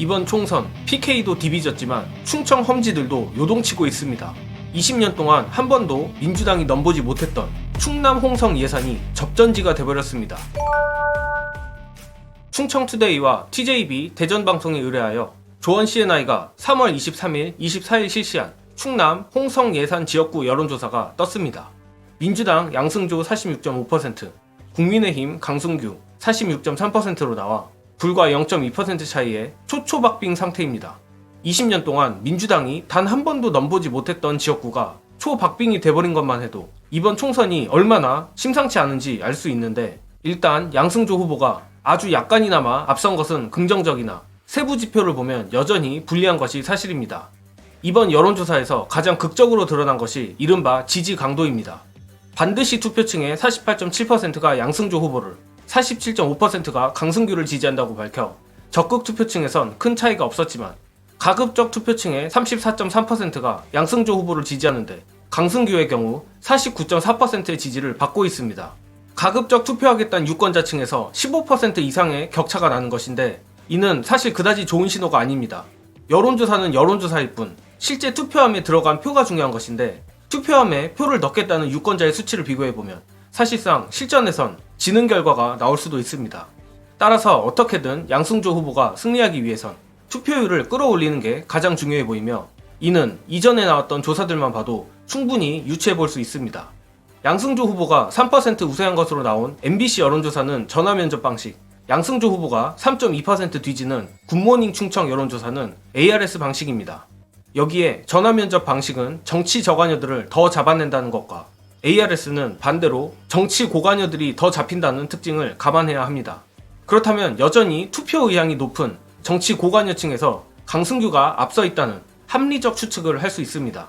이번 총선 PK도 디비졌지만 충청 험지들도 요동치고 있습니다. 20년 동안 한 번도 민주당이 넘보지 못했던 충남 홍성 예산이 접전지가 돼버렸습니다. 충청투데이와 TJB 대전방송에 의뢰하여 조원 CNI가 3월 23일, 24일 실시한 충남 홍성 예산 지역구 여론조사가 떴습니다. 민주당 양승조 46.5%, 국민의힘 강승규 46.3%로 나와 불과 0.2% 차이의 초초박빙 상태입니다. 20년 동안 민주당이 단 한 번도 넘보지 못했던 지역구가 초박빙이 돼버린 것만 해도 이번 총선이 얼마나 심상치 않은지 알 수 있는데, 일단 양승조 후보가 아주 약간이나마 앞선 것은 긍정적이나 세부 지표를 보면 여전히 불리한 것이 사실입니다. 이번 여론조사에서 가장 극적으로 드러난 것이 이른바 지지 강도입니다. 반드시 투표층의 48.7%가 양승조 후보를, 47.5%가 강승규를 지지한다고 밝혀 적극 투표층에선 큰 차이가 없었지만 가급적 투표층의 34.3%가 양승조 후보를 지지하는데 강승규의 경우 49.4%의 지지를 받고 있습니다. 가급적 투표하겠다는 유권자층에서 15% 이상의 격차가 나는 것인데, 이는 사실 그다지 좋은 신호가 아닙니다. 여론조사는 여론조사일 뿐 실제 투표함에 들어간 표가 중요한 것인데, 투표함에 표를 넣겠다는 유권자의 수치를 비교해보면 사실상 실전에선 지는 결과가 나올 수도 있습니다. 따라서 어떻게든 양승조 후보가 승리하기 위해선 투표율을 끌어올리는 게 가장 중요해 보이며, 이는 이전에 나왔던 조사들만 봐도 충분히 유추해 볼 수 있습니다. 양승조 후보가 3% 우세한 것으로 나온 MBC 여론조사는 전화면접 방식, 양승조 후보가 3.2% 뒤지는 굿모닝 충청 여론조사는 ARS 방식입니다. 여기에 전화면접 방식은 정치 저관여들을 더 잡아낸다는 것과 ARS는 반대로 정치 고관여들이 더 잡힌다는 특징을 감안해야 합니다. 그렇다면 여전히 투표 의향이 높은 정치 고관여층에서 강승규가 앞서 있다는 합리적 추측을 할 수 있습니다.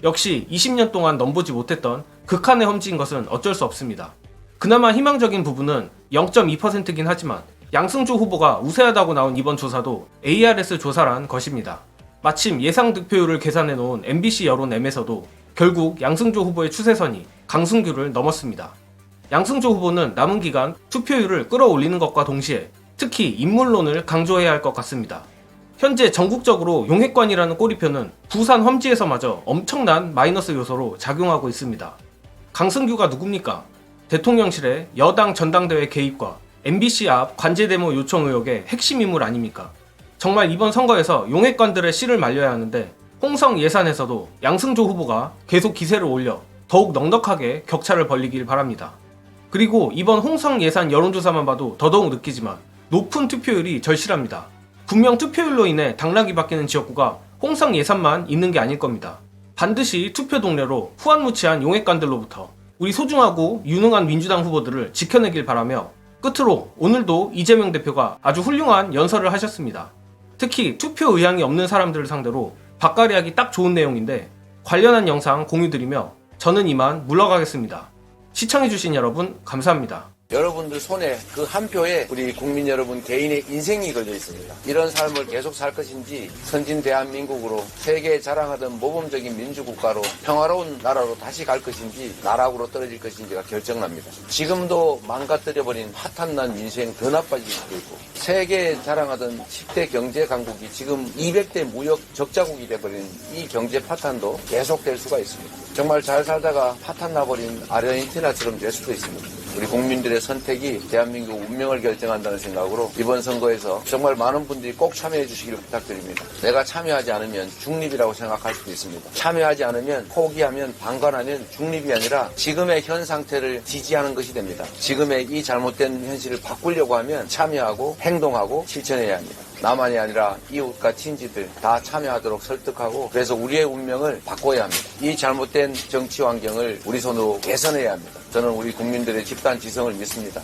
역시 20년 동안 넘보지 못했던 극한의 험지인 것은 어쩔 수 없습니다. 그나마 희망적인 부분은 0.2%긴 하지만 양승조 후보가 우세하다고 나온 이번 조사도 ARS 조사란 것입니다. 마침 예상 득표율을 계산해 놓은 MBC 여론 M에서도 결국 양승조 후보의 추세선이 강승규를 넘었습니다. 양승조 후보는 남은 기간 투표율을 끌어올리는 것과 동시에 특히 인물론을 강조해야 할 것 같습니다. 현재 전국적으로 용해권이라는 꼬리표는 부산 험지에서마저 엄청난 마이너스 요소로 작용하고 있습니다. 강승규가 누굽니까? 대통령실의 여당 전당대회 개입과 MBC 앞 관제데모 요청 의혹의 핵심 인물 아닙니까? 정말 이번 선거에서 용해권들의 씨를 말려야 하는데, 홍성 예산에서도 양승조 후보가 계속 기세를 올려 더욱 넉넉하게 격차를 벌리길 바랍니다. 그리고 이번 홍성 예산 여론조사만 봐도 더더욱 느끼지만 높은 투표율이 절실합니다. 분명 투표율로 인해 당락이 바뀌는 지역구가 홍성 예산만 있는 게 아닐 겁니다. 반드시 투표 동료로 후한무치한 용해관들로부터 우리 소중하고 유능한 민주당 후보들을 지켜내길 바라며, 끝으로 오늘도 이재명 대표가 아주 훌륭한 연설을 하셨습니다. 특히 투표 의향이 없는 사람들을 상대로 밥가리하기 딱 좋은 내용인데, 관련한 영상 공유드리며 저는 이만 물러가겠습니다. 시청해주신 여러분 감사합니다. 여러분들 손에 그 한 표에 우리 국민 여러분 개인의 인생이 걸려 있습니다. 이런 삶을 계속 살 것인지, 선진 대한민국으로 세계에 자랑하던 모범적인 민주국가로 평화로운 나라로 다시 갈 것인지, 나락으로 떨어질 것인지가 결정납니다. 지금도 망가뜨려버린 파탄난 민생 더 나빠질 수도 있고, 세계에 자랑하던 10대 경제 강국이 지금 200대 무역 적자국이 돼버린 이 경제 파탄도 계속될 수가 있습니다. 정말 잘 살다가 파탄 나버린 아르헨티나처럼 될 수도 있습니다. 우리 국민들의 선택이 대한민국 운명을 결정한다는 생각으로 이번 선거에서 정말 많은 분들이 꼭 참여해 주시기를 부탁드립니다. 내가 참여하지 않으면 중립이라고 생각할 수도 있습니다. 참여하지 않으면, 포기하면, 방관하면 중립이 아니라 지금의 현 상태를 지지하는 것이 됩니다. 지금의 이 잘못된 현실을 바꾸려고 하면 참여하고 행동하고 실천해야 합니다. 나만이 아니라 이웃과 친지들 다 참여하도록 설득하고, 그래서 우리의 운명을 바꿔야 합니다. 이 잘못된 정치 환경을 우리 손으로 개선해야 합니다. 저는 우리 국민들의 집단 지성을 믿습니다.